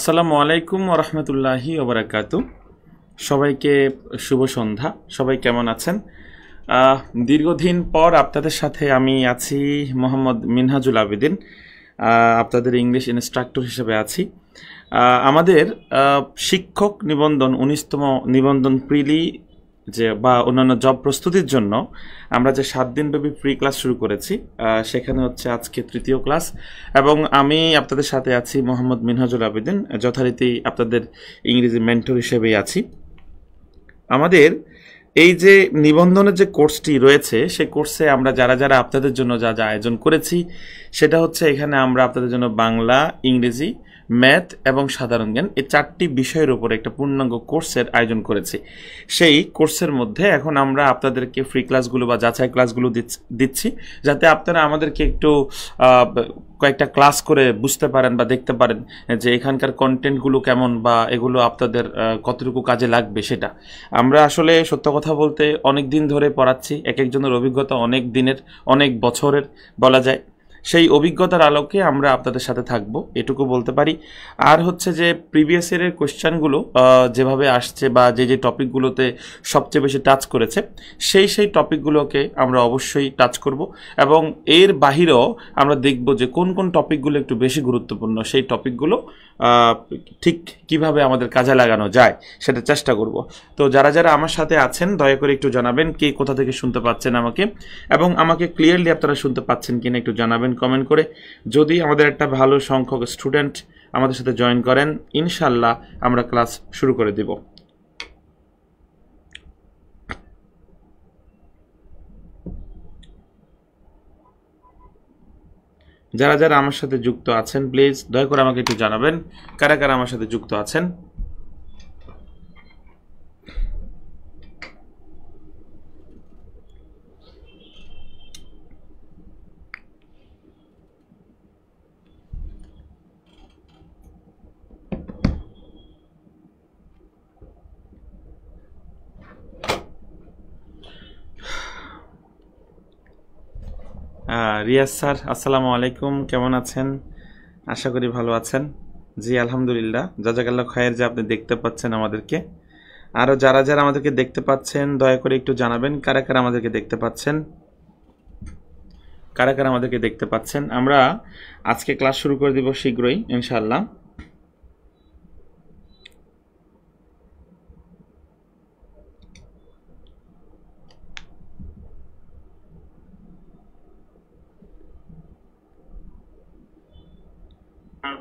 আসসালামু আলাইকুম ওয়া রাহমাতুল্লাহি ওয়া বারাকাতু। সবাইকে শুভ সন্ধ্যা। সবাই কেমন আছেন? দীর্ঘদিন পর আপনাদের সাথে আমি আছি, মোহাম্মদ মিনহাজুল আবেদিন, আপনাদের ইংলিশ ইনস্ট্রাক্টর হিসেবে আছি। আমাদের শিক্ষক নিবন্ধন 19তম নিবন্ধন প্রিলি যে বা অন্যান্য জব প্রস্তুতির জন্য আমরা যে 7 দিনব্যাপী প্রি ক্লাস শুরু করেছি, সেখানে হচ্ছে আজকে তৃতীয় ক্লাস এবং আমি আপনাদের সাথে আছি মোহাম্মদ মিনহাজুল আবেদিন, যথারীতি আপনাদের ইংরেজি মেন্টর হিসেবেই আছি। আমাদের এই যে নিবন্ধনের যে কোর্সটি রয়েছে, সেই কোর্সে আমরা যারা যারা আপনাদের জন্য যা যা আয়োজন করেছি সেটা হচ্ছে এখানে আমরা আপনাদের জন্য বাংলা, ইংরেজি, ম্যাথ এবং সাধারণ জ্ঞান এই 4টি বিষয়ের উপর একটা পূর্ণাঙ্গ কোর্সের আয়োজন করেছি। সেই কোর্সের মধ্যে এখন আমরা আপনাদেরকে ফ্রি ক্লাসগুলো বা যাচাই ক্লাসগুলো দিচ্ছি, যাতে আপনারা আমাদেরকে একটু কয়েকটা ক্লাস করে বুঝতে পারেন বা দেখতে পারেন যে এখানকার কন্টেন্টগুলো কেমন বা এগুলো আপনাদের কতটুকু কাজে লাগবে। সেটা আমরা আসলে সত্য কথা বলতে অনেক দিন ধরে পড়াচ্ছি, এক একজনের অভিজ্ঞতা অনেক দিনের, অনেক বছরের বলা যায়। সেই অভিজ্ঞতার আলোকে আমরা আপনাদের সাথে থাকবো, এটুকু বলতে পারি। আর হচ্ছে যে প্রিভিয়াস ইয়ারের কোয়েশ্চেনগুলো যেভাবে আসছে বা যে যে টপিকগুলোতে সবচেয়ে বেশি টাচ করেছে সেই টপিকগুলোকে আমরা অবশ্যই টাচ করব এবং এর বাহিরেও আমরা দেখব যে কোন কোন টপিকগুলো একটু বেশি গুরুত্বপূর্ণ, সেই টপিকগুলো ঠিক কিভাবে আমাদের কাজে লাগানো যায় সেটা চেষ্টা করব। তো যারা যারা আমার সাথে আছেন দয়া করে একটু জানাবেন কে কোথা থেকে শুনতে পাচ্ছেন আমাকে, এবং আমাকে ক্লিয়ারলি আপনারা শুনতে পাচ্ছেন কিনা একটু জানাবেন কমেন্ট করে। যদি আমাদের একটা ভালো সংখ্যক স্টুডেন্ট আমাদের সাথে জয়েন করেন, ইনশাল্লাহ আমরা ক্লাস শুরু করে দিব। যারা যারা আমার সাথে যুক্ত আছেন প্লিজ দয়া করে আমাকে একটু জানাবেন কারা কারা আমার সাথে যুক্ত আছেন। রিয়াজ স্যার আসসালামু আলাইকুম, কেমন আছেন? আশা করি ভালো আছেন। জি আলহামদুলিল্লাহ, জাযাকাল্লাহ খায়ের যে আপনি দেখতে পাচ্ছেন আমাদেরকে। আরও যারা যারা আমাদেরকে দেখতে পাচ্ছেন দয়া করে একটু জানাবেন কারা কারা আমাদেরকে দেখতে পাচ্ছেন, কারা কারা আমাদেরকে দেখতে পাচ্ছেন। আমরা আজকে ক্লাস শুরু করে দিব শীঘ্রই ইনশাআল্লাহ।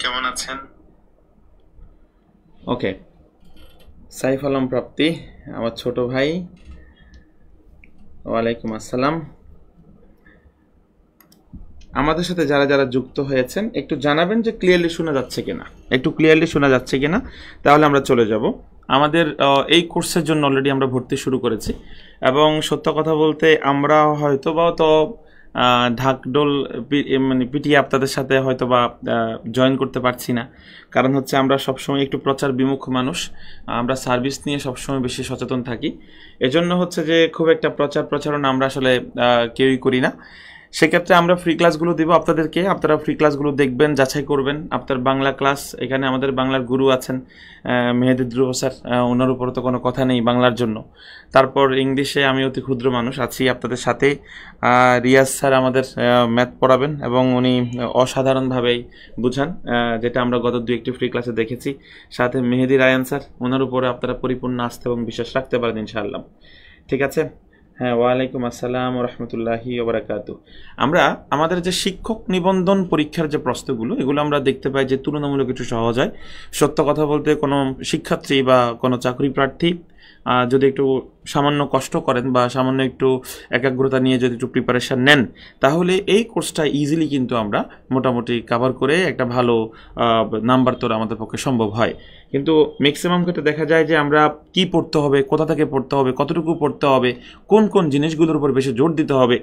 কেমন আছেন? ওকে, সাইফ আলম প্রাপ্তি আমার ছোট ভাই, ওয়ালাইকুম আসসালাম। আমাদের সাথে যারা যারা যুক্ত হয়েছেন একটু জানাবেন যে ক্লিয়ারলি শোনা যাচ্ছে কিনা, একটু ক্লিয়ারলি শোনা যাচ্ছে কিনা, তাহলে আমরা চলে যাব। আমাদের এই কোর্সের জন্য অলরেডি আমরা ভর্তি শুরু করেছি এবং সত্য কথা বলতে আমরা হয়তো বা তো ঢাকঢোল মানে পিটিয়ে আপনাদের সাথে হয়তো বা জয়েন করতে পারছি না, কারণ হচ্ছে আমরা সবসময় একটু প্রচার বিমুখ মানুষ, আমরা সার্ভিস নিয়ে সবসময় বেশি সচেতন থাকি। এজন্য হচ্ছে যে খুব একটা প্রচারণা আমরা আসলে কেউই করি না। সেক্ষেত্রে আমরা ফ্রি ক্লাসগুলো দেবো আপনাদেরকে, আপনারা ফ্রি ক্লাসগুলো দেখবেন, যাচাই করবেন। আপনার বাংলা ক্লাস, এখানে আমাদের বাংলার গুরু আছেন মেহেদি ধ্রুব স্যার, ওনার উপর তো কোনো কথা নেই বাংলার জন্য। তারপর ইংলিশে আমি অতি ক্ষুদ্র মানুষ আছি আপনাদের সাথে। রিয়াজ স্যার আমাদের ম্যাথ পড়াবেন এবং উনি অসাধারণভাবেই বুঝান, যেটা আমরা গত 2-1টি ফ্রি ক্লাসে দেখেছি। সাথে মেহেদি রায়ান স্যার, ওনার উপরে আপনারা পরিপূর্ণ আস্থা এবং বিশ্বাস রাখতে পারেন ইনশাআল্লাহ। ঠিক আছে? হ্যাঁ, ওয়ালাইকুম আসসালাম রহমতুল্লাহি ওয়া বারাকাতুহু। আমরা আমাদের যে শিক্ষক নিবন্ধন পরীক্ষার যে প্রশ্নগুলো, এগুলো আমরা দেখতে পাই যে তুলনামূলক একটু সহজ হয়। সত্য কথা বলতে কোনো শিক্ষার্থী বা কোনো চাকরি প্রার্থী যদি একটু সামান্য কষ্ট করেন বা সামান্য একটু একাগ্রতা নিয়ে যদি একটু প্রিপারেশান নেন, তাহলে এই কোর্সটা ইজিলি কিন্তু আমরা মোটামুটি কভার করে একটা ভালো নাম্বার তোলা আমাদের পক্ষে সম্ভব হয়। কিন্তু ম্যাক্সিমাম ক্ষেত্রে দেখা যায় যে আমরা কি পড়তে হবে, কোথা থেকে পড়তে হবে, কতটুকু পড়তে হবে, কোন কোন জিনিসগুলোর উপর বেশি জোর দিতে হবে,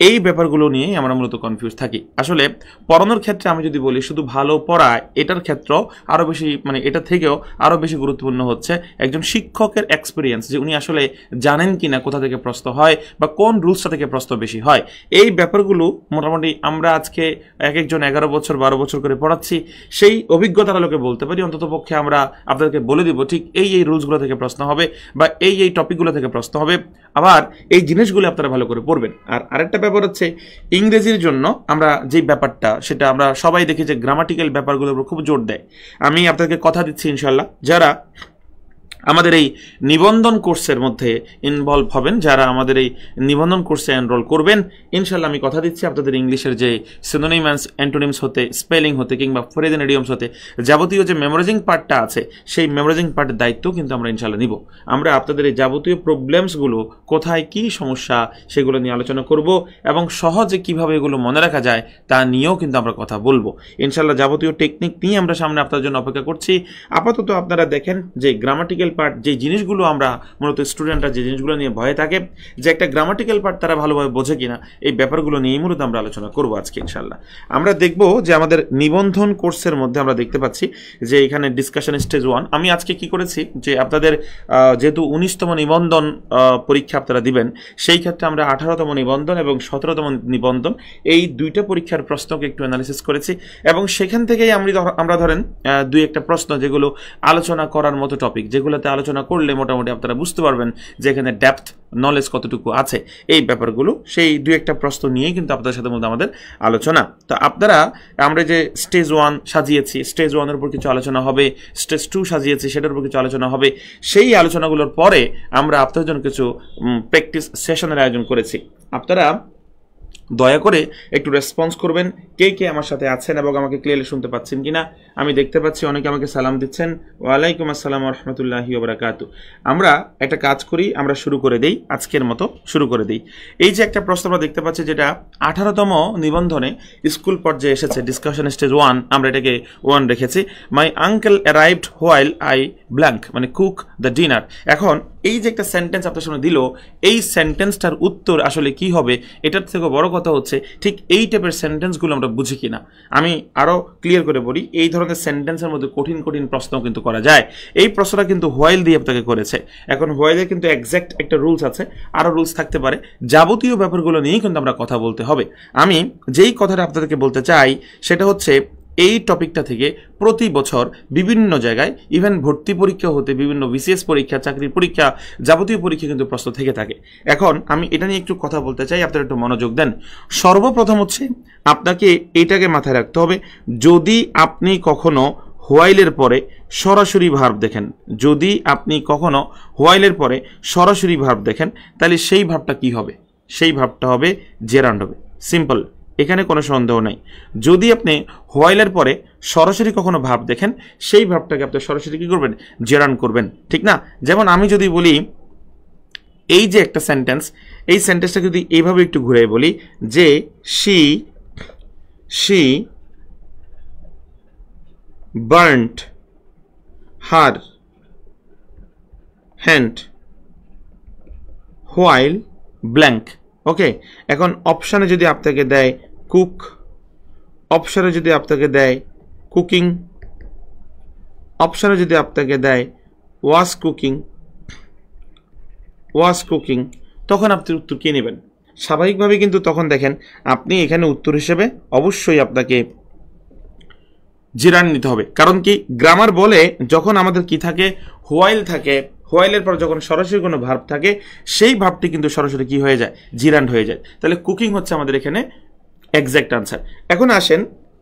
এই ব্যাপারগুলো নিয়েই আমরা মূলত কনফিউজ থাকি। আসলে পড়ানোর ক্ষেত্রে আমি যদি বলি শুধু ভালো পড়ায়, এটার ক্ষেত্রেও আরও বেশি, মানে এটা থেকেও আরও বেশি গুরুত্বপূর্ণ হচ্ছে একজন শিক্ষকের এক্সপিরিয়েন্স, যে উনি আসলে জানেন কিনা কোথা থেকে প্রশ্ন হয় বা কোন রুলসটা থেকে প্রশ্ন বেশি হয়। এই ব্যাপারগুলো মোটামুটি আমরা আজকে এক একজন 11 বছর 12 বছর করে পড়াচ্ছি, সেই অভিজ্ঞতার আলোকে বলতে পারি। অন্তত পক্ষে আমরা আপনাদেরকে বলে দিব ঠিক এই রুলসগুলো থেকে প্রশ্ন হবে বা এই টপিকগুলো থেকে প্রশ্ন হবে, আবার এই জিনিসগুলো আপনারা ভালো করে পড়বেন। আর আরেকটা ব্যাপার হচ্ছে ইংরেজির জন্য আমরা যে ব্যাপারটা, সেটা আমরা সবাই দেখি যে গ্রামাটিক্যাল ব্যাপারগুলোর উপর খুব জোর দেয়। আমি আপনাদেরকে কথা দিচ্ছি ইনশাল্লাহ, যারা আমাদের এই নিবন্ধন কোর্সের মধ্যে ইনভলভ হবেন, যারা আমাদের এই নিবন্ধন কোর্সে এনরোল করবেন, ইনশাল্লাহ আমি কথা দিচ্ছি আপনাদের ইংলিশের যে সিনোনিমস, অ্যান্টোনিমস হতে, স্পেলিং হতে কিংবা ফ্রেজ এন্ড ইডিয়মস হতে যাবতীয় যে মেমোরাইজিং পার্টটা আছে, সেই মেমোরাইজিং পার্টের দায়িত্ব কিন্তু আমরা ইনশাল্লাহ নিব। আমরা আপনাদের এই যাবতীয় প্রবলেমসগুলো, কোথায় কি সমস্যা সেগুলো নিয়ে আলোচনা করব এবং সহজে কিভাবে এগুলো মনে রাখা যায় তা নিয়েও কিন্তু আমরা কথা বলবো ইনশাল্লাহ। যাবতীয় টেকনিক নিয়ে আমরা সামনে আপনাদের জন্য অপেক্ষা করছি। আপাতত আপনারা দেখেন যে গ্রামাটিক্যাল পার্ট, যে জিনিসগুলো আমরা মূলত স্টুডেন্টরা যে জিনিসগুলো নিয়ে ভয়ে থাকে যে একটা গ্রামাটিক্যাল পার্ট তারা ভালোভাবে বোঝে কিনা, এই ব্যাপারগুলো নিয়েই মূলত আমরা আলোচনা করবো আজকে ইনশাল্লাহ। আমরা দেখব যে আমাদের নিবন্ধন কোর্সের মধ্যে আমরা দেখতে পাচ্ছি যে এখানে ডিসকাশন স্টেজ 1। আমি আজকে কি করেছি যে আপনাদের যেহেতু 19তম নিবন্ধন পরীক্ষা আপনারা দিবেন, সেই ক্ষেত্রে আমরা 18তম নিবন্ধন এবং 17তম নিবন্ধন এই দুইটা পরীক্ষার প্রশ্নকে একটু অ্যানালিসিস করেছি এবং সেখান থেকেই আমরা ধরেন দুই একটা প্রশ্ন যেগুলো আলোচনা করার মতো টপিক, যেগুলোতে আলোচনা করলে মোটামুটি আপনারা বুঝতে পারবেন যে এখানে ডেপথ নলেজ কতটুকু আছে, এই ব্যাপারগুলো সেই দুই একটা প্রশ্ন নিয়েই কিন্তু আপনাদের সাথে মধ্যে আমাদের আলোচনা। তো আপনারা, আমরা যে স্টেজ 1 সাজিয়েছি, স্টেজ 1-এর উপর কিছু আলোচনা হবে, স্টেজ 2 সাজিয়েছি সেটার উপর কিছু আলোচনা হবে। সেই আলোচনাগুলোর পরে আমরা আপনাদের জন্য কিছু প্র্যাকটিস সেশনের আয়োজন করেছি। আপনারা দয়া করে একটু রেসপন্স করবেন কে কে আমার সাথে আছেন এবং আমাকে ক্লিয়ারলি শুনতে পাচ্ছেন কিনা। আমি দেখতে পাচ্ছি অনেকে আমাকে সালাম দিচ্ছেন। ওয়ালাইকুম আসসালাম ওয়া রাহমাতুল্লাহি ওয়া বারাকাতুহু। আমরা একটা কাজ করি, আমরা শুরু করে দেই, আজকের মতো শুরু করে দেই। এই যে একটা প্রশ্ন আমরা দেখতে পাচ্ছি যেটা 18তম নিবন্ধনে স্কুল পর্যায়ে এসেছে, ডিসকাশন স্টেজ 1, আমরা এটাকে 1 রেখেছি। My uncle arrived while I blank, মানে কুক দ্য ডিনার। এখন এই যে একটা সেন্টেন্স আপনার সামনে দিল, এই সেন্টেন্সটার উত্তর আসলে কি হবে, এটার থেকে বড় কথা হচ্ছে ঠিক এই টাইপের সেন্টেন্সগুলো আমরা বুঝি কিনা। আমি আরো ক্লিয়ার করে বলি, এই ধরনের সেন্টেন্সের মধ্যে কঠিন কঠিন প্রশ্ন কিন্তু করা যায়। এই প্রশ্নটা কিন্তু হোয়াইল দিয়ে আপনাকে করেছে। এখন হোয়াইলের কিন্তু এক্স্যাক্ট একটা রুলস আছে, আরো রুলস থাকতে পারে, যাবতীয় ব্যাপারগুলো নিয়েই কিন্তু আমরা কথা বলতে হবে। আমি যেই কথাটা আপনাদেরকে বলতে চাই সেটা হচ্ছে এই টপিকটা থেকে প্রতি বছর বিভিন্ন জায়গায়, ইভেন ভর্তি পরীক্ষা হতে বিভিন্ন বিসিএস পরীক্ষা, চাকরির পরীক্ষা, যাবতীয় পরীক্ষা কিন্তু প্রশ্ন থেকে থাকে। এখন আমি এটা নিয়ে একটু কথা বলতে চাই, আপনারা একটু মনোযোগ দেন। সর্বপ্রথম হচ্ছে আপনাকে এইটাকে মাথায় রাখতে হবে, যদি আপনি কখনো হোয়াইলের পরে সরাসরি ভার্ব দেখেন, যদি আপনি কখনো হোয়াইলের পরে সরাসরি ভার্ব দেখেন, তাহলে সেই ভার্বটা কি হবে? সেই ভার্বটা হবে জেরান্ড হবে। সিম্পল, এখানে কোনো সন্দেহ নাই। যদি আপনি হোয়াইলের পরে সরাসরি কখনো ভাব দেখেন, সেই ভাবটাকে আপনি সরাসরি কি করবেন? জেরান করবেন, ঠিক না? যেমন আমি যদি বলি এই যে একটা সেন্টেন্স, এই সেন্টেন্সটা যদি এইভাবে একটু ঘুরে বলি যে she burnt her hand while blank। ওকে, এখন অপশানে যদি আপনাকে দেয় কুক, অপশানে যদি আপনাকে দেয় কুকিং, অপশানে যদি আপনাকে দেয় ওয়াজ কুকিং, তখন আপনি উত্তর কি নেবেন? স্বাভাবিকভাবে কিন্তু তখন দেখেন আপনি এখানে উত্তর হিসেবে অবশ্যই আপনাকে জিরান নিতে হবে। কারণ কি, গ্রামার বলে যখন আমাদের কি থাকে, হোয়াইল থাকে, হোয়াইলের পর যখন সরাসরি কোনো ভার্ব থাকে, সেই ভার্বটি কিন্তু সরাসরি কি হয়ে যায়? জিরান্ড হয়ে যায়। তাহলে কুকিং হচ্ছে আমাদের এখানে এক্সাক্ট আনসার। এখন আসেন,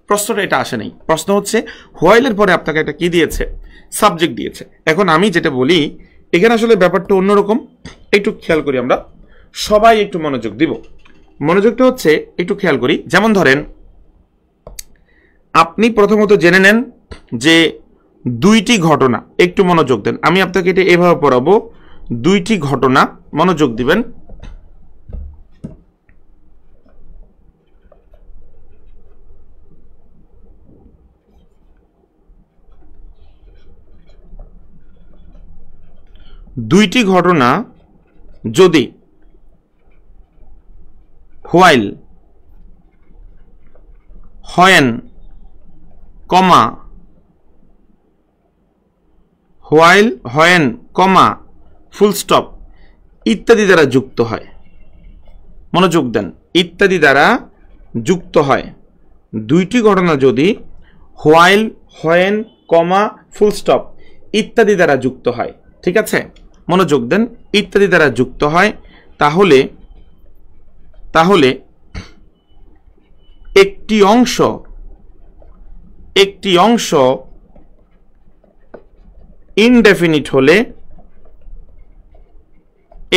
প্রশ্নটা এটা আসে নাই, প্রশ্ন হচ্ছে হোয়াইলের পরে আপনাকে একটা কি দিয়েছে? সাবজেক্ট দিয়েছে। এখন আমি যেটা বলি এখানে আসলে ব্যাপারটা অন্যরকম, একটু খেয়াল করি, আমরা সবাই একটু মনোযোগ দিব। মনোযোগটা হচ্ছে একটু খেয়াল করি। যেমন ধরেন আপনি প্রথমত জেনে নেন যে দুইটি ঘটনা, একটু মনোযোগ দেন, আমি আপনাকে এটা এভাবে পড়াবো, দুইটি ঘটনা, মনোযোগ দিবেন। দুইটি ঘটনা যদি হোয়াইল, হয়েন, কমা, হোয়াইল, হয়েন, কমা, ফুল স্টপ, ইত্যাদি দ্বারা যুক্ত হয়, মনোযোগ দেন, ইত্যাদি দ্বারা যুক্ত হয়। দুইটি ঘটনা যদি while, when, comma, full stop ইত্যাদি দ্বারা যুক্ত হয়, ঠিক আছে, মনোযোগ দেন, ইত্যাদি দ্বারা যুক্ত হয়, তাহলে তাহলে একটি অংশ ইনডেফিনিট হলে,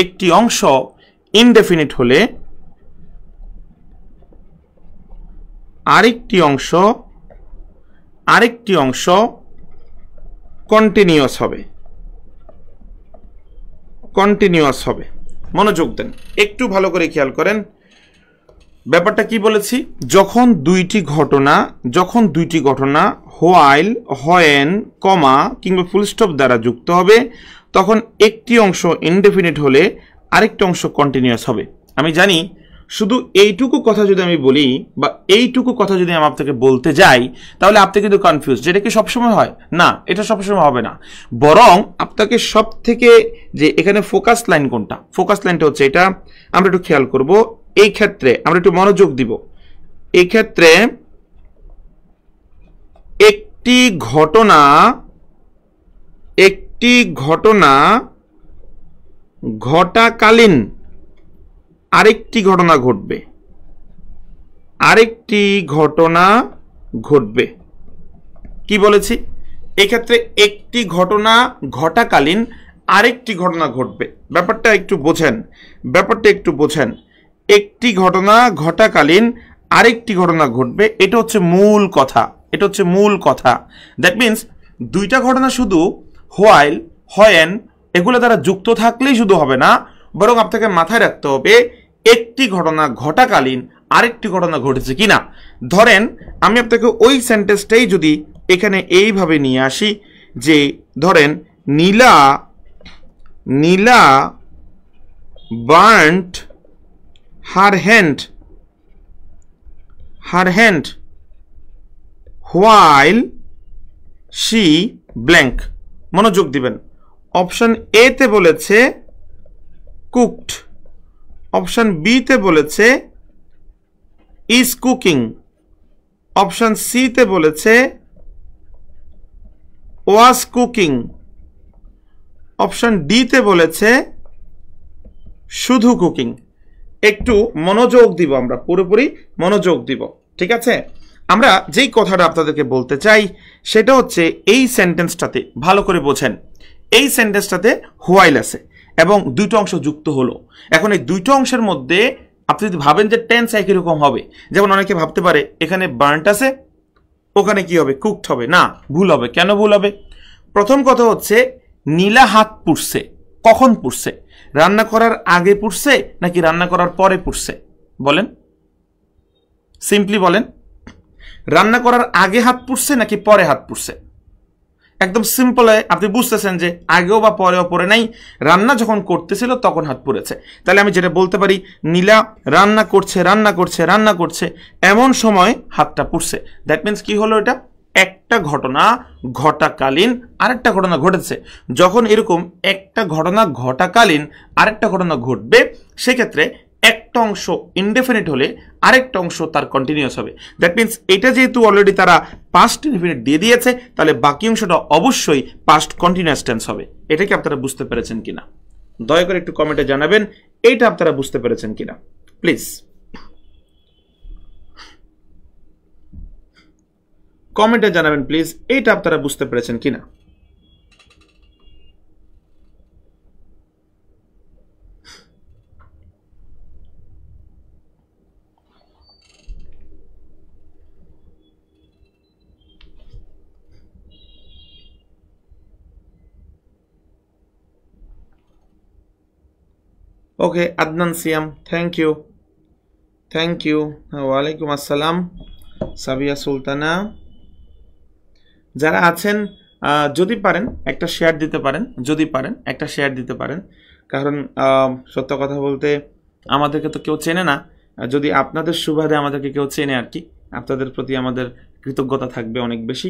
একটি অংশ ইনডেফিনিট হলে আরেকটি অংশ কন্টিনিউয়াস হবে। মনোযোগ দেন, একটু ভালো করে খেয়াল করেন ব্যাপারটা কি বলেছি। যখন দুইটি ঘটনা হোয়াইল, হোয়েন, কমা কিংবা ফুল স্টপ দ্বারা যুক্ত হবে, তখন একটি অংশ ইনডেফিনিট হলে আরেকটি অংশ কন্টিনিউয়াস হবে। আমি জানি শুধু এইটুকু কথা যদি আমি বলি বা এইটুকু কথা যদি আমি আপনাকে বলতে যাই তাহলে আপনি কিন্তু কনফিউজ, যেটা কি সবসময় হয় না, এটা সবসময় হবে না, বরং আপনাকে সব থেকে যে এখানে ফোকাস লাইন কোনটা, ফোকাস লাইনটা হচ্ছে এটা, আমরা একটু খেয়াল করব। এই ক্ষেত্রে আমরা একটু মনোযোগ দিব। এই ক্ষেত্রে একটি ঘটনা ঘটাকালীন আরেকটি ঘটনা ঘটবে। কি বলেছি? এক্ষেত্রে একটি ঘটনা ঘটাকালীন আরেকটি ঘটনা ঘটবে। ব্যাপারটা একটু বোঝেন। একটি ঘটনা ঘটাকালীন আরেকটি ঘটনা ঘটবে, এটা হচ্ছে মূল কথা। দ্যাট মিনস দুইটা ঘটনা শুধু হোয়াইল, হোয়েন এগুলো দ্বারা যুক্ত থাকলেই শুধু হবে না, বরং আপনাকে মাথায় রাখতে হবে একটি ঘটনা ঘটাকালীন আরেকটি ঘটনা ঘটেছে কিনা। ধরেন আমি আপনাকে ওই সেন্টেন্সটাই যদি এখানে এইভাবে নিয়ে আসি যে ধরেন Nila burned her hand while she blank. মনোযোগ দিবেন, অপশন এ তে বলেছে কুকড, অপশন বি তে বলেছে ইজ কুকিং, অপশন সি তে বলেছে ওয়াজ কুকিং, অপশন ডি তে বলেছে শুধু কুকিং। একটু মনোযোগ দিব, আমরা পুরোপুরি মনোযোগ দিব, ঠিক আছে। আমরা যেই কথাটা আপনাদেরকে বলতে চাই সেটা হচ্ছে এই সেন্টেন্সটাতে ভালো করে বোঝেন, এই সেন্টেন্সটাতে হোয়াইল আছে এবং দুইটা অংশ যুক্ত হলো। এখন এই দুইটা অংশের মধ্যে আপনি যদি ভাবেন যে টেন্স একই রকম হবে, যেমন অনেকে ভাবতে পারে এখানে বার্নড আছে ওখানে কি হবে, কুকড হবে, না, ভুল হবে। কেন ভুল হবে? প্রথম কথা হচ্ছে নীলা হাত পুড়ছে, কখন পুড়ছে? রান্না করার আগে পুড়ছে নাকি রান্না করার পরে পুড়ছে? বলেন, সিম্পলি বলেন, রান্না করার আগে হাত পুড়ছে নাকি পরে হাত পুড়ছে? একদম সিম্পল, আপনি বুঝতেছেন যে আগেও বা পরেও পড়ে নাই, রান্না যখন করতেছিল তখন হাত পুড়েছে। তাহলে আমি যেটা বলতে পারি নীলা রান্না করছে এমন সময় হাতটা পুড়ছে। দ্যাট মিনস কি হলো, এটা একটা ঘটনা ঘটাকালীন আরেকটা ঘটনা ঘটেছে। যখন এরকম একটা ঘটনা ঘটাকালীন আরেকটা ঘটনা ঘটবে সেক্ষেত্রে একটা অংশ ইনডেফিনিট হলে আরেকটা অংশ তার কন্টিনিউয়াস হবে। দ্যাট মিনস এটা যেহেতু অলরেডি তারা পাস্ট ইনডেফিনিট দিয়ে দিয়েছে তাহলে বাকি অংশটা অবশ্যই পাস্ট কন্টিনিউয়াস টেন্স হবে। এটা কি আপনারা বুঝতে পেরেছেন কিনা? দয়া করে একটু কমেন্টে জানাবেন এইটা আপনারা বুঝতে পেরেছেন কিনা, প্লিজ কমেন্টে জানাবেন প্লিজ, এইটা আপনারা বুঝতে পেরেছেন কিনা। ওকে, আদনান সিয়াম, থ্যাংক ইউ। ওয়ালাইকুম আসসালাম সাবিয়া সুলতানা। যারা আছেন যদি পারেন একটা শেয়ার দিতে পারেন, কারণ সত্য কথা বলতে আমাদেরকে তো কেউ চেনে না, যদি আপনাদের সুবাদে আমাদেরকে কেউ চেনে আর কি, আপনাদের প্রতি আমাদের কৃতজ্ঞতা থাকবে অনেক বেশি।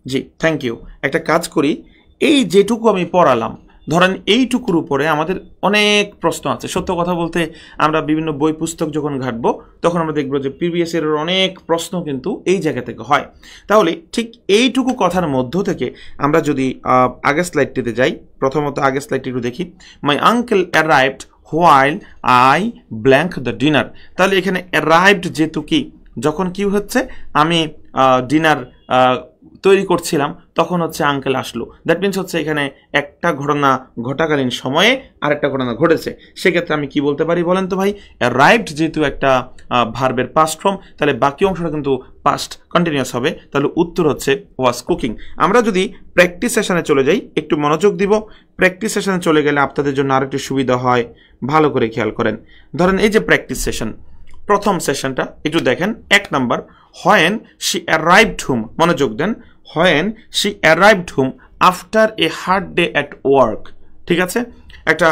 জি থ্যাংক ইউ। একটা কাজ করি, এই যেটুকু আমি পড়ালাম, ধরেন এইটুকুর উপরে আমাদের অনেক প্রশ্ন আছে। সত্য কথা বলতে আমরা বিভিন্ন বই পুস্তক যখন ঘাটবো তখন আমরা দেখব যে প্রিভিয়াস ইয়ারের অনেক প্রশ্ন কিন্তু এই জায়গা থেকে হয়। তাহলে ঠিক এইটুকু কথার মধ্য থেকে আমরা যদি আগের স্লাইডটিতে যাই, প্রথমত আগের স্লাইডটি একটু দেখি। My uncle arrived while I blank the dinner. তাহলে এখানে অ্যারাইভড যেহেতু কি, যখন কি হচ্ছে আমি ডিনার তৈরি করছিলাম তখন হচ্ছে আঙ্কেল আসলো। দ্যাট মিনস হচ্ছে এখানে একটা ঘটনা ঘটাকালীন সময়ে আরেকটা ঘটনা ঘটেছে। সেক্ষেত্রে আমি কি বলতে পারি বলেন তো ভাই? অ্যারাইভড যেহেতু একটা ভার্বের পাস্ট ফর্ম, তাহলে বাকি অংশটা কিন্তু পাস্ট কন্টিনিউয়াস হবে। তাহলে উত্তর হচ্ছে ওয়াজ কুকিং। আমরা যদি প্র্যাকটিস সেশনে চলে যাই, একটু মনোযোগ দিব। প্র্যাকটিস সেশনে চলে গেলে আপনাদের জন্য আরেকটু সুবিধা হয়, ভালো করে খেয়াল করেন। ধরেন এই যে প্র্যাকটিস সেশন, প্রথম সেশনটা একটু দেখেন। 1 number, when she arrived home, মনোযোগ দেন। When she arrived home after a hard day at work. ঠিক আছে, একটা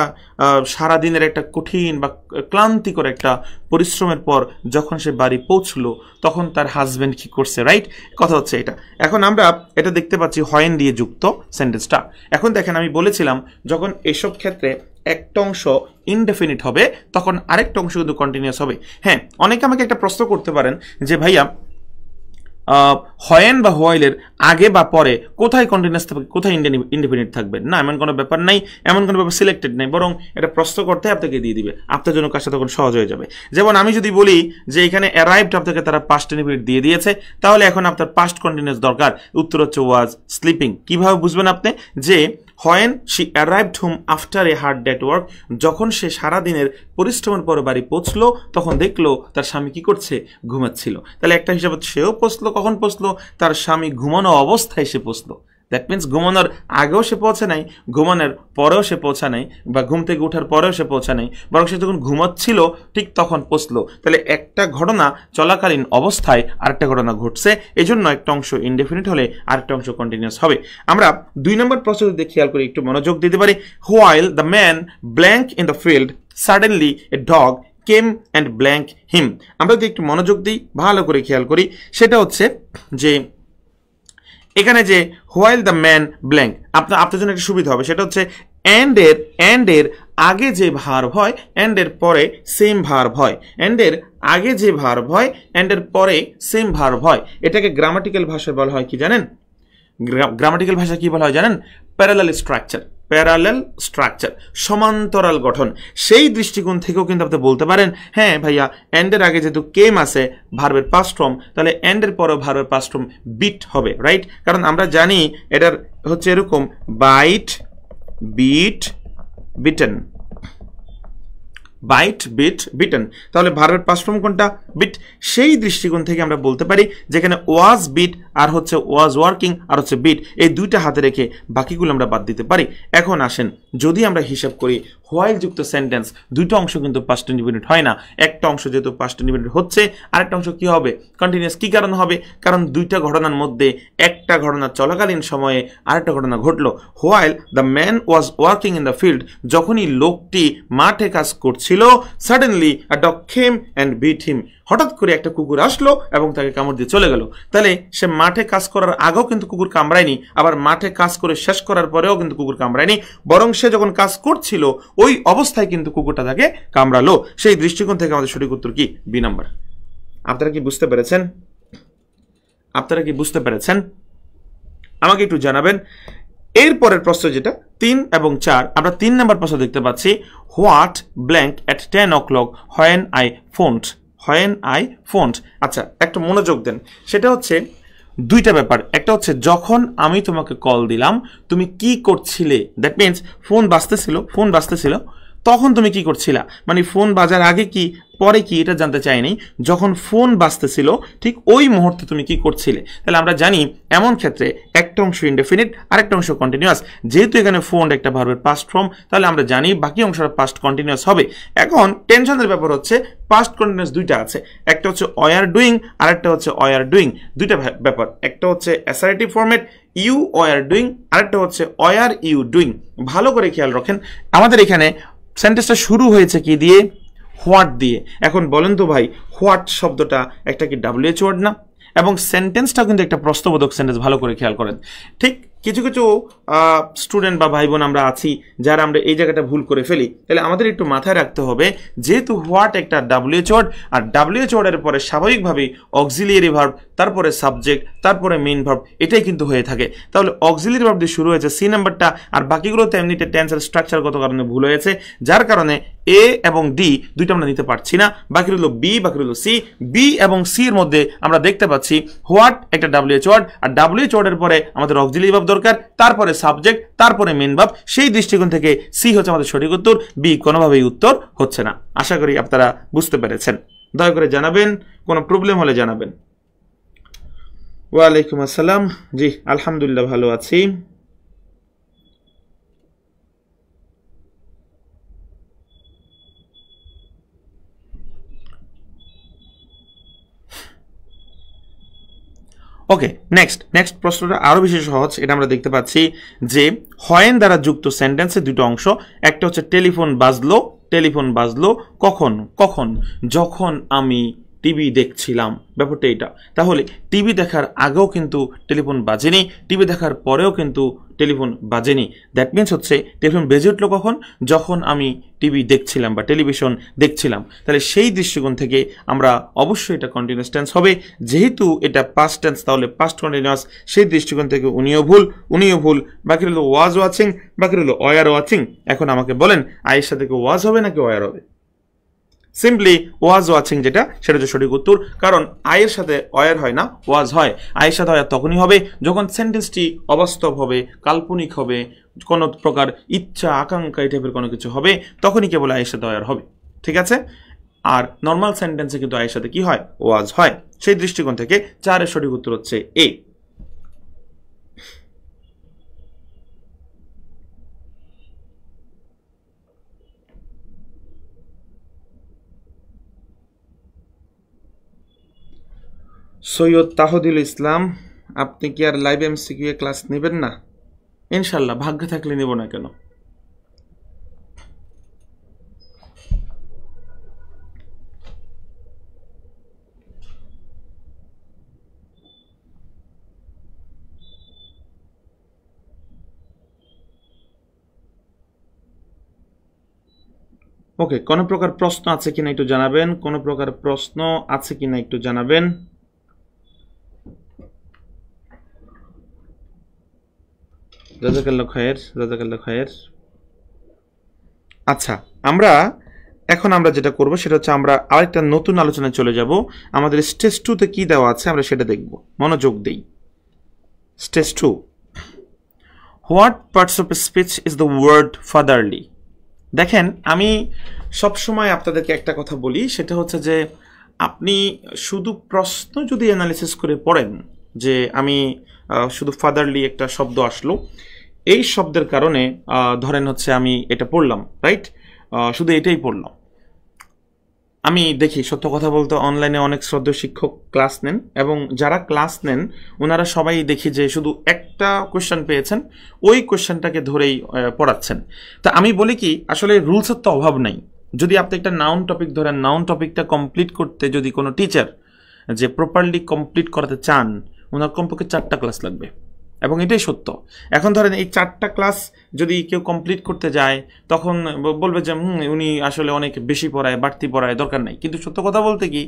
সারাদিনের একটা কঠিন বা ক্লান্তিকর একটা পরিশ্রমের পর যখন সে বাড়ি পৌঁছলো তখন তার হাজব্যান্ড কি করছে, রাইট? কথা হচ্ছে এটা। এখন আমরা এটা দেখতে পাচ্ছি হোয়েন দিয়ে যুক্ত সেন্টেন্সটা। এখন দেখেন আমি বলেছিলাম যখন এসব ক্ষেত্রে একটা অংশ ইনডেফিনিট হবে তখন আরেকটা অংশ কিন্তু কন্টিনিউয়াস হবে। হ্যাঁ, অনেকে আমাকে একটা প্রশ্ন করতে পারেন যে ভাইয়া হোয়েন বা হোয়াইলের আগে বা পরে কোথায় কন্টিনিউয়াস থাকবে, কোথায় ইনডেফিনিট থাকবে? না, এমন কোনো ব্যাপার নাই, এমন কোনো ব্যাপার সিলেক্টেড নেই, বরং এটা প্রশ্ন করতে আপনাকে দিয়ে দিবে, আপনার জন্য কাজটা তখন সহজ হয়ে যাবে। যেমন আমি যদি বলি যে এখানে অ্যারাইভড আপনাকে তারা পাস্ট ইনডেফিনিট দিয়ে দিয়েছে, তাহলে এখন আপনার পাস্ট কন্টিনিউয়াস দরকার, উত্তর হচ্ছে ওয়াজ স্লিপিং। কিভাবে বুঝবেন আপনি? যে when she arrived home after a hard day at work, যখন সে সারাদিনের পরিশ্রমের পরে বাড়ি পৌঁছলো তখন দেখলো তার স্বামী কি করছে, ঘুমাচ্ছিল। তাহলে একটা হিসাবে সেও পৌঁছলো, কখন পৌঁছলো? তার স্বামী ঘুমানো অবস্থায় সে পৌঁছলো। দ্যাট মিনস ঘুমানোর আগেও সে পৌঁছে নাই, ঘুমানোর পরেও সে পৌঁছা নাই, বা ঘুম থেকে ওঠার পরেও সে পৌঁছা নাই, বরং সে যখন ঘুমাচ্ছিল ঠিক তখন পৌঁছলো। তাহলে একটা ঘটনা চলাকালীন অবস্থায় আরেকটা ঘটনা ঘটছে, এই জন্য একটা অংশ ইনডেফিনিট হলে আরেকটা অংশ কন্টিনিউয়াস হবে। আমরা 2 নম্বর প্রশ্ন যদি খেয়াল করি, একটু মনোযোগ দিতে পারি। While the man blank in the field suddenly a dog came and blank him. আমরা যদি একটু মনোযোগ দিই, ভালো করে খেয়াল করি, সেটা হচ্ছে যে এখানে যে হোয়াইল দ্য ম্যান ব্ল্যাঙ্ক, আপনার জন্য একটা সুবিধা হবে। সেটা হচ্ছে এন্ডের আগে যে ভার্ব হয় এন্ডের পরে সেম ভার্ব হয়, এন্ডের আগে যে ভার্ব হয় এন্ডের পরে সেম ভার্ব হয়। এটাকে গ্রামাটিক্যাল ভাষায় বলা হয় কি জানেন? গ্রামাটিক্যাল ভাষা কি বলা হয় জানেন? Parallel structure. প্যারালাল স্ট্রাকচার, সমান্তরাল গঠন। সেই দৃষ্টিকোণ থেকেও কিন্তু আপনি বলতে পারেন হ্যাঁ ভাইয়া এন্ডের আগে যেহেতু কেম আছে ভার্বের পাস্ট ফর্ম, তাহলে এন্ডের পরেও ভার্বের পাস্ট ফর্ম বিট হবে, রাইট? কারণ আমরা জানি এটার হচ্ছে এরকম bite, beat, beaten, bite, beat, beaten. তাহলে ভার্বের পাস্ট ফর্ম কোনটা? বিট। সেই দৃষ্টিকোণ থেকে আমরা বলতে পারি যেখানে ওয়াজ বিট আর হচ্ছে ওয়াজ ওয়ার্কিং আর হচ্ছে বিট, এই দুইটা হাতে রেখে বাকিগুলো আমরা বাদ দিতে পারি। এখন আসেন যদি আমরা হিসাব করি হোয়াইল যুক্ত সেন্টেন্স, দুইটা অংশ কিন্তু পাস্ট ইনডিফিনিট হয় না। একটা অংশ যেহেতু পাস্ট ইনডিফিনিট হচ্ছে, আরেকটা অংশ কি হবে? কন্টিনিউয়াস। কি কারণ হবে? কারণ দুইটা ঘটনার মধ্যে একটা ঘটনা চলাকালীন সময়ে আরেকটা ঘটনা ঘটলো। While the man was working in the field, যখনই লোকটি মাঠে কাজ করছিল, suddenly a dog came and bit him, হঠাৎ করে একটা কুকুর আসলো এবং তাকে কামড় দিয়ে চলে গেল। তাহলে সে মাঠে কাজ করার আগেও কিন্তু কুকুর কামড়ায়নি, আবার মাঠে কাজ করে শেষ করার পরেও কিন্তু কুকুর কামড়ায়নি, বরং সে যখন কাজ করছিল ওই অবস্থায় কিন্তু কুকুরটা তাকে কামড়ালো। সেই দৃষ্টিকোণ থেকে আমাদের সঠিক উত্তর কি? B number. আপনারা কি বুঝতে পেরেছেন? আপনারা কি বুঝতে পেরেছেন? আমাকে একটু জানাবেন। এরপরের প্রশ্ন যেটা 3 এবং 4, আমরা 3 নম্বর প্রশ্ন দেখতে পাচ্ছি। What blank at 10 o'clock when I phoned, when I phoned. আচ্ছা, একটা মনোযোগ দেন। সেটা হচ্ছে দুইটা ব্যাপার। একটা হচ্ছে যখন আমি তোমাকে কল দিলাম তুমি কি করছিলে, দ্যাট মিনস ফোন বাজতেছিল তখন তুমি কি করছিলা, মানে ফোন বাজার আগে কি পরে কি এটা জানতে চাইনি, যখন ফোন বাজতেছিল ঠিক ওই মুহূর্তে তুমি কি করছিলে। তাহলে আমরা জানি এমন ক্ষেত্রে একটা অংশ ইনডেফিনিট আরেকটা অংশ কন্টিনিউয়াস। যেহেতু এখানে ফোন একটা ভার্বের পাস্ট ফর্ম, তাহলে আমরা জানি বাকি অংশটা পাস্ট কন্টিনিউয়াস হবে। এখন টেনশনের ব্যাপার হচ্ছে পাস্ট কন্টিনিউয়াস দুইটা আছে, একটা হচ্ছে ওয়ার ডুইং আর একটা হচ্ছে ওয়ার ডুইং। দুইটা ব্যাপার, একটা হচ্ছে assertive format you were doing, আরেকটা হচ্ছে ওয়ার ইউ ডুইং। ভালো করে খেয়াল রাখেন, আমাদের এখানে সেন্টেন্সটা শুরু হয়েছে কি দিয়ে? হোয়াট দিয়ে। এখন বলেন তো ভাই, হোয়াট শব্দটা একটা কি WH ওয়ার্ড না? এবং সেন্টেন্সটা কিন্তু একটা প্রশ্নবোধক সেন্টেন্স, ভালো করে খেয়াল করেন। ঠিক কিছু কিছু স্টুডেন্ট বা ভাই বোন আমরা আছি যারা আমরা এই জায়গাটা ভুল করে ফেলি, তাহলে আমাদের একটু মাথায় রাখতে হবে যেহেতু হোয়াট একটা WH ওয়ার্ড, আর WH ওয়ার্ডের পরে স্বাভাবিকভাবেই অক্সিলিয়ারি ভার্ব, তারপরে সাবজেক্ট, তারপরে মেইন ভার্ব, এটাই কিন্তু হয়ে থাকে। তাহলে অক্সিলিয়ারি ভার্ব দিয়ে শুরু হয়েছে সি নাম্বারটা, আর বাকিগুলোতে এমনিতে টেন্সের স্ট্রাকচারগত কারণে ভুল হয়েছে, যার কারণে এ এবং ডি দুইটা আমরা নিতে পারছি না, বাকি রইল বি, বাকি রইল সি। বি এবং সি এর মধ্যে আমরা দেখতে পাচ্ছি হোয়াট একটা WH ওয়ার্ড, আর WH ওয়ার্ডের পরে আমাদের অক্সিলিয়ারি ভার্ব দরকার, তারপরে সাবজেক্ট, তারপরে মেইন ভার্ব। সেই দৃষ্টিকোণ থেকে সি হচ্ছে আমাদের সঠিক উত্তর, বি কোনোভাবেই উত্তর হচ্ছে না। আশা করি আপনারা বুঝতে পেরেছেন। দয়া করে জানাবেন, কোনো প্রবলেম হলে জানাবেন। ওয়ালাইকুম আসসালাম। জি আলহামদুলিল্লাহ ভালো আছি। ওকে, নেক্সট প্রশ্নটা আরো বেশি সহজ। এটা আমরা দেখতে পাচ্ছি যে হয়েন দ্বারা যুক্ত সেন্টেন্সের দুটো অংশ, একটা হচ্ছে টেলিফোন বাজলো কখন, যখন আমি টিভি দেখছিলাম। ব্যাপারটা এটা। তাহলে টিভি দেখার আগেও কিন্তু টেলিফোন বাজেনি, টিভি দেখার পরেও কিন্তু টেলিফোন বাজেনি। দ্যাট মিনস হচ্ছে টেলিফোন বেজে উঠলো কখন, যখন আমি টিভি দেখছিলাম বা টেলিভিশন দেখছিলাম। তাহলে সেই দৃষ্টিকোণ থেকে আমরা অবশ্যই এটা কন্টিনিউয়াস টেন্স হবে, যেহেতু এটা পাস্ট টেন্স তাহলে পাস্ট কন্টিনিউয়াস। সেই দৃষ্টিকোণ থেকে উনিও ভুল। বাকি রইল ওয়াজ ওয়াচিং, বাকি রইল ওয়ার ওয়াচিং। এখন আমাকে বলেন আয়েশা থেকে ওয়াজ হবে নাকি ওয়ার হবে? সিম্পলি ওয়াজ ওয়াচিং যেটা, সেটা হচ্ছে সঠিক উত্তর। কারণ আয়ের সাথে ওয়ার হয় না, ওয়াজ হয়। আয়ের সাথে ওয়ার তখনই হবে যখন সেন্টেন্সটি অবাস্তব হবে, কাল্পনিক হবে, কোনো প্রকার ইচ্ছা আকাঙ্ক্ষা এই টাইপের কোনো কিছু হবে, তখনই কেবল আয়ের সাথে ওয়ার হবে। ঠিক আছে? আর নর্মাল সেন্টেন্সে কিন্তু আয়ের সাথে কি হয়? ওয়াজ হয়। সেই দৃষ্টিকোণ থেকে 4-এর সঠিক উত্তর হচ্ছে এ। সৈয়দ তাহদিল ইসলাম, আপনি কি আর লাইভ MCQ ক্লাস নেবেন না? ইনশাল্লাহ, ভাগ্য থাকলে নেব না কেন। ওকে, কোনো প্রকার প্রশ্ন আছে কিনা একটু জানাবেন। কোনো প্রকার প্রশ্ন আছে কিনা একটু জানাবেন। জাযাকাল্লাহ খায়ের। আচ্ছা, এখন আমরা যেটা করব সেটা হচ্ছে আমরা আরেকটা নতুন আলোচনায় চলে যাব। আমাদের স্টেজ 2-তে কি দেওয়া আছে আমরা সেটা দেখব। মনোযোগ দেই। Stage 2, what parts of speech is the word fatherly? দেখেন, আমি সবসময় আপনাদেরকে একটা কথা বলি, সেটা হচ্ছে যে আপনি শুধু প্রশ্ন যদি অ্যানালিসিস করে পড়েন যে আমি শুধু ফাদারলি একটা শব্দ আসলো, এই শব্দের কারণে ধরেন হচ্ছে আমি এটা পড়লাম, রাইট, শুধু এটাই পড়লাম। আমি দেখি সত্য কথা বলতে অনলাইনে অনেক শ্রদ্ধেয় শিক্ষক ক্লাস নেন, এবং যারা ক্লাস নেন ওনারা সবাই দেখি যে শুধু একটা কোয়েশ্চেন পেয়েছেন, ওই কোয়েশ্চেনটাকে ধরেই পড়াচ্ছেন। তা আমি বলি কি, আসলে রুলসের তো অভাব নাই। যদি আপনি একটা নাউন টপিক ধরেন, নাউন টপিকটা কমপ্লিট করতে যদি কোনো টিচার যে প্রপারলি কমপ্লিট করাতে চান, ওনার কমপক্ষে 4টা ক্লাস লাগবে, এবং এটাই সত্য। এখন ধরেন এই 4টা ক্লাস যদি কেউ কমপ্লিট করতে যায়, তখন বলবে যে উনি আসলে অনেক বেশি পড়ায়, বাড়তি পড়ায়, দরকার নাই। কিন্তু সত্য কথা বলতে কি,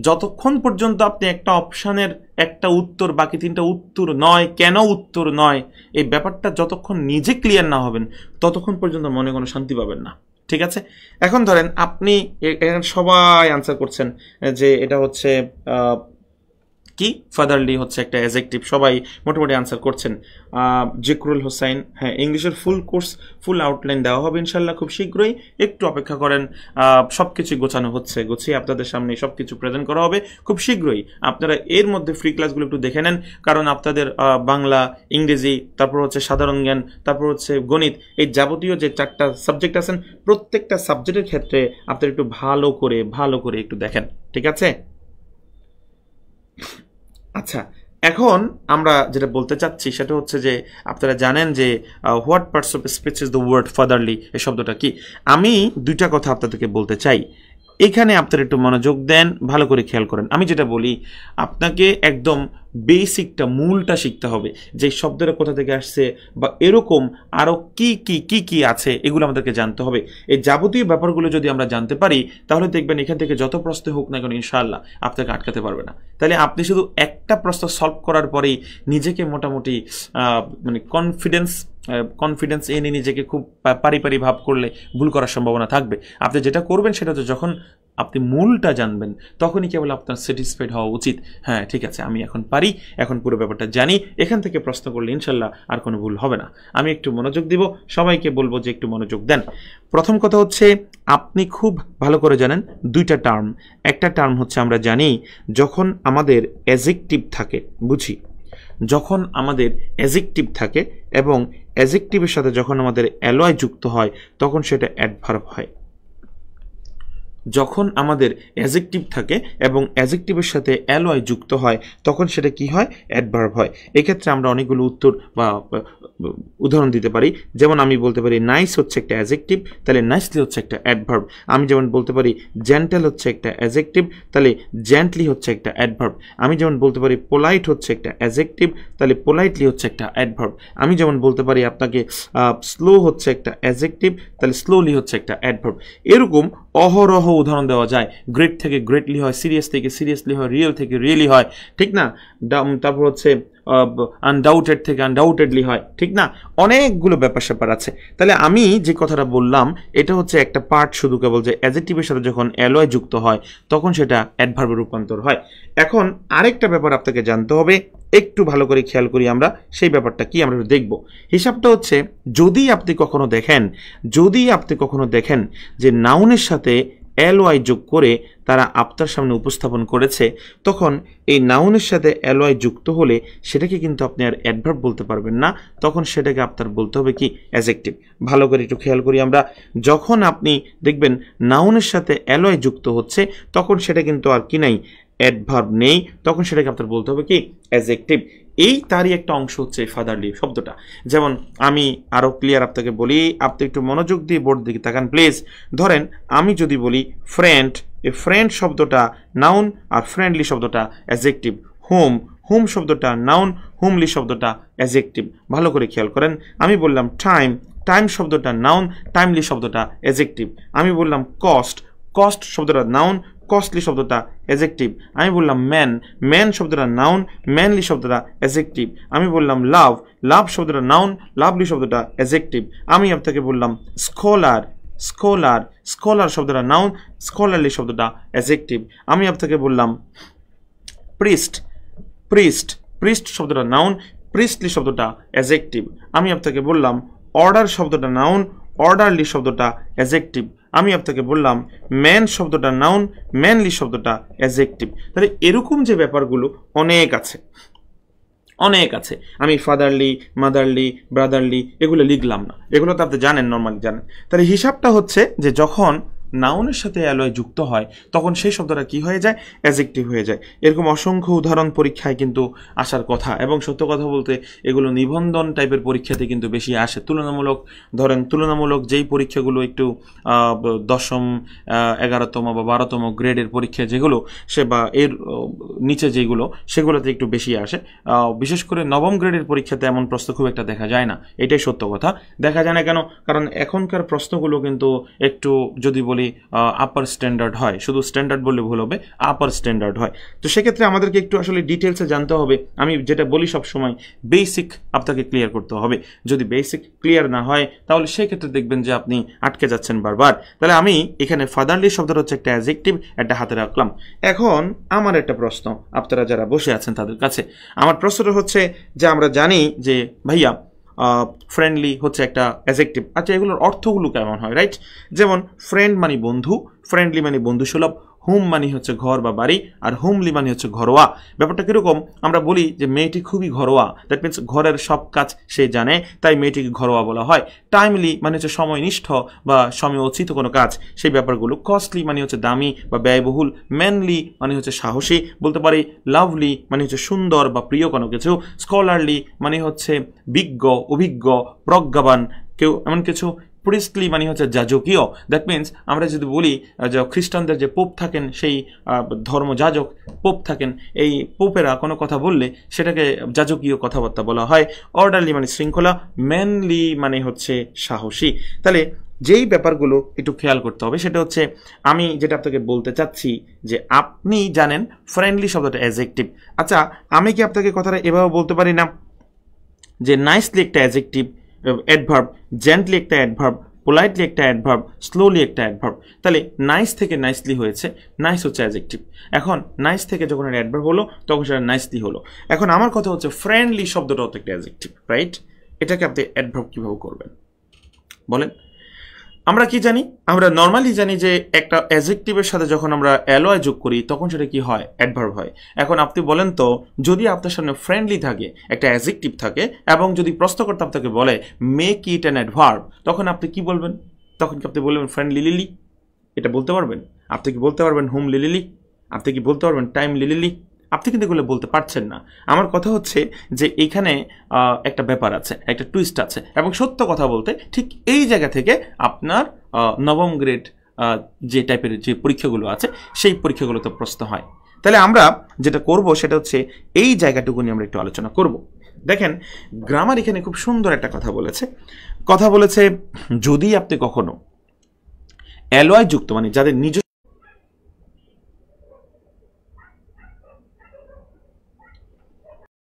যতক্ষণ পর্যন্ত আপনি একটা অপশানের একটা উত্তর, বাকি 3টা উত্তর নয়, কেন উত্তর নয়, এই ব্যাপারটা যতক্ষণ নিজে ক্লিয়ার না হবেন, ততক্ষণ পর্যন্ত মনে কোনো শান্তি পাবেন না। ঠিক আছে? এখন ধরেন আপনি সবাই আনসার করছেন যে এটা হচ্ছে কি, ফাদারলি হচ্ছে একটা অ্যাডজেক্টিভ, সবাই মোটামুটি আনসার করছেন। জিকরুল হোসাইন, হ্যাঁ, ইংলিশের ফুল কোর্স, ফুল আউটলাইন দেওয়া হবে ইনশাল্লাহ খুব শীঘ্রই, একটু অপেক্ষা করেন। সব কিছু গোছানো হচ্ছে, গুছিয়ে আপনাদের সামনে সব কিছু প্রেজেন্ট করা হবে খুব শীঘ্রই। আপনারা এর মধ্যে ফ্রি ক্লাসগুলো একটু দেখে নেন, কারণ আপনাদের বাংলা, ইংরেজি, তারপর হচ্ছে সাধারণ জ্ঞান, তারপর হচ্ছে গণিত, এই যাবতীয় যে 4টা সাবজেক্ট আছেন, প্রত্যেকটা সাবজেক্টের ক্ষেত্রে আপনারা একটু ভালো করে একটু দেখেন। ঠিক আছে? আচ্ছা, এখন আমরা যেটা বলতে চাচ্ছি সেটা হচ্ছে যে আপনারা জানেন যে what parts of speech is the word fatherly, এই শব্দটা কি। আমি 2টা কথা আপনাদেরকে বলতে চাই, এখানে আপনারা একটু মনোযোগ দেন, ভালো করে খেয়াল করেন। আমি যেটা বলি, আপনাকে একদম বেসিকটা মূলটা শিখতে হবে, যে শব্দটা কোথা থেকে আসছে বা এরকম আরও কি কি কি কি আছে এগুলো আমাদেরকে জানতে হবে। এই যাবতীয় ব্যাপারগুলো যদি আমরা জানতে পারি তাহলে দেখবেন এখান থেকে যত প্রশ্ন হোক না কেন ইনশাআল্লাহ আপনাকে আটকাতে পারবে না। তাহলে আপনি শুধু একটা প্রশ্ন সলভ করার পরেই নিজেকে মোটামুটি মানে কনফিডেন্স এনে নিজেকে খুব পারি ভাব করলে ভুল করার সম্ভাবনা থাকবে। আপনি যেটা করবেন সেটা হচ্ছে যখন আপনি মূলটা জানবেন তখনই কেবল আপনার স্যাটিসফাইড হওয়া উচিত, হ্যাঁ ঠিক আছে আমি এখন পারি, এখন পুরো ব্যাপারটা জানি, এখান থেকে প্রশ্ন করলে ইনশাল্লাহ আর কোনো ভুল হবে না। আমি একটু মনোযোগ দিব, সবাইকে বলবো যে একটু মনোযোগ দেন। প্রথম কথা হচ্ছে আপনি খুব ভালো করে জানেন দুইটা টার্ম। একটা টার্ম হচ্ছে আমরা জানি যখন আমাদের অ্যাডজেক্টিভ থাকে, বুঝি যখন আমাদের অ্যাডজেক্টিভ থাকে এবং অ্যাডজেক্টিভের সাথে যখন আমাদের অ্যালয় যুক্ত হয় তখন সেটা অ্যাডভার্ব হয়। যখন আমাদের অ্যাডজেক্টিভ থাকে এবং অ্যাডজেক্টিভের সাথে অ্যালয় যুক্ত হয় তখন সেটা কি হয়? অ্যাডভার্ব হয়। এক্ষেত্রে আমরা অনেকগুলো উত্তর বা উদাহরণ দিতে পারি। যেমন আমি বলতে পারি নাইস হচ্ছে একটা অ্যাডজেক্টিভ, তাহলে নাইসলি হচ্ছে একটা অ্যাডভার্ব। আমি যেমন বলতে পারি জেন্টাল হচ্ছে একটা অ্যাডজেক্টিভ, তাহলে জেন্টলি হচ্ছে একটা অ্যাডভার্ব। আমি যেমন বলতে পারি পোলাইট হচ্ছে একটা অ্যাডজেক্টিভ, তাহলে পোলাইটলি হচ্ছে একটা অ্যাডভার্ব। আমি যেমন বলতে পারি আপনাকে স্লো হচ্ছে একটা অ্যাডজেক্টিভ, তাহলে স্লোলি হচ্ছে একটা অ্যাডভার্ব। এরকম অহরহ উদাহরণ দেওয়া যায়। গ্রেট থেকে গ্রেটলি হয়, সিরিয়াস থেকে সিরিয়াসলি হয়, রিয়েল থেকে রিয়েলি হয়, ঠিক না? তারপর হচ্ছে আনডাউটেড থেকে আনডাউটেডলি হয়, ঠিক না? অনেকগুলো ব্যাপার স্যাপার আছে। তাহলে আমি যে কথাটা বললাম এটা হচ্ছে একটা পার্ট শুধু, কেবল যে অ্যাডজেক্টিভের সাথে যখন অ্যালয় যুক্ত হয় তখন সেটা অ্যাডভার্বে রূপান্তর হয়। এখন আরেকটা ব্যাপার আপনাকে জানতে হবে, একটু ভালো করে খেয়াল করি আমরা, সেই ব্যাপারটা কি আমরা দেখব। হিসাবটা হচ্ছে যদি আপনি কখনো দেখেন যে নাউনের সাথে এলওয়াই যোগ করে তারা আপনার সামনে উপস্থাপন করেছে, তখন এই নাউনের সাথে এলওয়াই যুক্ত হলে সেটাকে কিন্তু আপনি আর অ্যাডভার্ব বলতে পারবেন না, তখন সেটাকে আপনার বলতে হবে কি? অ্যাডজেক্টিভ। ভালো করে একটু খেয়াল করি আমরা, যখন আপনি দেখবেন নাউনের সাথে এলওয়াই যুক্ত হচ্ছে তখন সেটা কিন্তু আর কি নাই? অ্যাডভার্ব নেই, তখন সেটাকে আপনার বলতে হবে কি? অ্যাডজেক্টিভ। এই তারই একটা অংশ হচ্ছে ফাদারলি শব্দটা। যেমন আমি আরও ক্লিয়ার আপনাকে বলি, আপনি একটু মনোযোগ দিয়ে বোর্ড দিকে তাকান প্লিজ। ধরেন আমি যদি বলি ফ্রেন্ড, এই ফ্রেন্ড শব্দটা নাউন আর ফ্রেন্ডলি শব্দটা অ্যাডজেক্টিভ। হোম শব্দটা নাউন, হোমলি শব্দটা অ্যাডজেক্টিভ। ভালো করে খেয়াল করেন, আমি বললাম টাইম শব্দটা নাউন, টাইমলি শব্দটা অ্যাডজেক্টিভ। আমি বললাম কস্ট শব্দটা নাউন, কস্টলি শব্দটা অ্যাডজেক্টিভ। আমি বললাম ম্যান শব্দটা নাউন, ম্যানলি শব্দটা অ্যাডজেক্টিভ। আমি বললাম লাভ শব্দটা নাউন, লাভলি শব্দটা অ্যাডজেক্টিভ। আমি আপনাকে বললাম স্কলার শব্দটা নাউন, স্কলারলি শব্দটা অ্যাডজেক্টিভ। আমি আপনাকে বললাম প্রিস্ট শব্দটা নাউন, প্রিস্টলি শব্দটা অ্যাডজেক্টিভ। আমি আপনাকে বললাম অর্ডার শব্দটা নাউন, অর্ডারলি শব্দটা অ্যাডজেক্টিভ। আমি আপনাকে বললাম ম্যান শব্দটা নাউন, ম্যানলি শব্দটা অ্যাডজেক্টিভ। তাহলে এরকম যে ব্যাপারগুলো অনেক আছে। আমি ফাদারলি, মাদারলি, ব্রাদারলি এগুলো লিখলাম না, এগুলো তো আপনি জানেন, নর্মালি জানেন। তাহলে হিসাবটা হচ্ছে যে যখন নাউনের সাথে অ্যালয় যুক্ত হয় তখন সেই শব্দটা কি হয়ে যায়? অ্যাডজেক্টিভ হয়ে যায়। এরকম অসংখ্য উদাহরণ পরীক্ষায় কিন্তু আসার কথা, এবং সত্য কথা বলতে এগুলো নিবন্ধন টাইপের পরীক্ষাতে কিন্তু বেশি আসে। তুলনামূলক যেই পরীক্ষাগুলো একটু 10ম 11তম বা 12তম গ্রেডের পরীক্ষা যেগুলো, সে বা এর নিচে যেগুলো, সেগুলোতে একটু বেশি আসে। বিশেষ করে 9ম গ্রেডের পরীক্ষাতে এমন প্রশ্ন খুব একটা দেখা যায় না, এটাই সত্য কথা। দেখা যায় না কেন? কারণ এখনকার প্রশ্নগুলো কিন্তু একটু যদি বলি আপার স্ট্যান্ডার্ড হয়, শুধু স্ট্যান্ডার্ড বললে ভুল হবে, আপার স্ট্যান্ডার্ড হয়। তো সেক্ষেত্রে আমাদেরকে একটু আসলে ডিটেলসে জানতে হবে। আমি যেটা বলি সবসময়, বেসিক আপনাকে ক্লিয়ার করতে হবে। যদি বেসিক ক্লিয়ার না হয় তাহলে সেক্ষেত্রে দেখবেন যে আপনি আটকে যাচ্ছেন বারবার। তাহলে আমি এখানে ফাদারলি শব্দটা হচ্ছে একটা অ্যাডজেক্টিভ, একটা হাতে রাখলাম। এখন আমার একটা প্রশ্ন আপনারা যারা বসে আছেন তাদের কাছে, আমার প্রশ্নটা হচ্ছে যে আমরা জানি যে ভাইয়া ফ্রেন্ডলি হচ্ছে একটা অ্যাডজেক্টিভ। আচ্ছা, এগুলোর অর্থগুলো কেমন হয়, রাইট? যেমন ফ্রেন্ড মানে বন্ধু, ফ্রেন্ডলি মানে বন্ধুসুলভ, হোম মানে হচ্ছে ঘর বা বাড়ি, আর হোমলি মানে হচ্ছে ঘরোয়া। ব্যাপারটা কিরকম? আমরা বলি যে মেয়েটি খুবই ঘরোয়া, দ্যাট মিনস ঘরের সব কাজ সে জানে, তাই মেয়েটিকে ঘরোয়া বলা হয়। টাইমলি মানে হচ্ছে সময়নিষ্ঠ বা সময়োচিত কোনো কাজ, সেই ব্যাপারগুলো। কস্টলি মানে হচ্ছে দামি বা ব্যয়বহুল। ম্যানলি মানে হচ্ছে সাহসী, বলতে পারি। লাভলি মানে হচ্ছে সুন্দর বা প্রিয় কোনো কিছু। স্কলারলি মানে হচ্ছে বিজ্ঞ, অভিজ্ঞ, প্রজ্ঞাবান কেউ, এমন কিছু। প্রিস্টলি মানে হচ্ছে যাজকীয়। দ্যাট মিনস আমরা যদি বলি যে খ্রিস্টানদের যে পোপ থাকেন, সেই ধর্মযাজক পোপ থাকেন, এই পোপেরা কোনো কথা বললে সেটাকে যাজকীয় কথাবার্তা বলা হয়। অর্ডারলি মানে শৃঙ্খলা, ম্যানলি মানে হচ্ছে সাহসী। তাহলে যেই ব্যাপারগুলো একটু খেয়াল করতে হবে সেটা হচ্ছে, আমি যেটা আপনাকে বলতে চাচ্ছি যে আপনি জানেন ফ্রেন্ডলি শব্দটা অ্যাডজেক্টিভ। আচ্ছা, আমি কি আপনাকে কথাটা এভাবে বলতে পারি না যে নাইসলি একটা অ্যাডজেক্টিভ, অ্যাডভার্ব, জেন্টলি একটা অ্যাডভার্ব, পোলাইটলি একটা অ্যাডভার্ব, স্লোলি একটা অ্যাডভার্ব। তাহলে নাইস থেকে নাইসলি হয়েছে, নাইস হচ্ছে অ্যাডজেক্টিভ। এখন নাইস থেকে যখন একটা অ্যাডভার্ব হলো তখন সেটা নাইসলি হলো। এখন আমার কথা হচ্ছে ফ্রেন্ডলি শব্দটাও তো একটা অ্যাডজেক্টিভ, রাইট? এটাকে আপনি অ্যাডভার্ব কীভাবে করবেন বলেন? আমরা কি জানি? আমরা নর্মালি জানি যে একটা অ্যাডজেক্টিভের সাথে যখন আমরা অ্যালয় যোগ করি তখন সেটা কি হয়? অ্যাডভার্ব হয়। এখন আপনি বলেন তো, যদি আপনার সামনে ফ্রেন্ডলি থাকে, একটা অ্যাডজেক্টিভ থাকে, এবং যদি প্রশ্নকর্তা আপনাকে বলে মেক ইট অ্যান অ্যাডভার্ব, তখন আপনি কি বলবেন? তখন কি আপনি বলবেন ফ্রেন্ডলি লিলি? এটা বলতে পারবেন? আপনি কি বলতে পারবেন হোম লিলি? আপনি কি বলতে পারবেন টাইম লিলি? আপনি কিন্তু এগুলো বলতে পারছেন না। আমার কথা হচ্ছে যে এইখানে একটা ব্যাপার আছে, একটা টুইস্ট আছে, এবং সত্য কথা বলতে ঠিক এই জায়গা থেকে আপনার নবম গ্রেড যে টাইপের যে পরীক্ষাগুলো আছে সেই পরীক্ষাগুলোতে প্রশ্ন হয়। তাহলে আমরা যেটা করব সেটা হচ্ছে এই জায়গাটুকু নিয়ে আমরা একটু আলোচনা করব। দেখেন, গ্রামার এখানে খুব সুন্দর একটা কথা বলেছে, যদি আপনি কখনো অ্যালয় যুক্ত মানে যাদের নিজস্ব